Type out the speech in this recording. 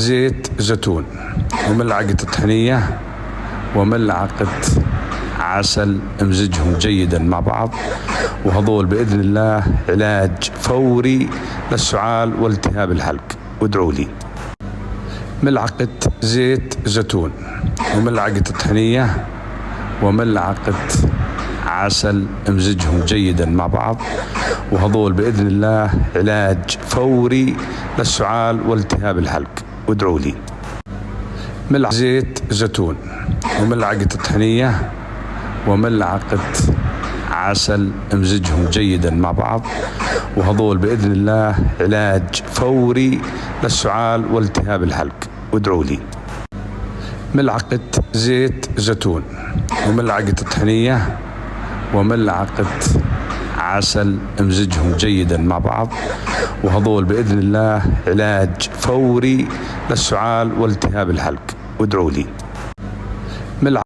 زيت زيتون وملعقة طحينية وملعقة عسل، امزجهم جيدا مع بعض، وهذول بإذن الله علاج فوري للسعال والتهاب الحلق، وادعوا لي. ملعقة زيت زيتون وملعقة طحينية وملعقة عسل، امزجهم جيدا مع بعض، وهذول بإذن الله علاج فوري للسعال والتهاب الحلق، وادعوا لي. ملعقة زيت زيتون وملعقة طحينية وملعقة عسل، امزجهم جيدا مع بعض، وهذول بإذن الله علاج فوري للسعال والتهاب الحلق، وادعوا لي. ملعقة زيت زيتون وملعقة طحينية وملعقة عسل، امزجهم جيدا مع بعض، وهذول بإذن الله علاج فوري للسعال والتهاب الحلق، وادعوا لي.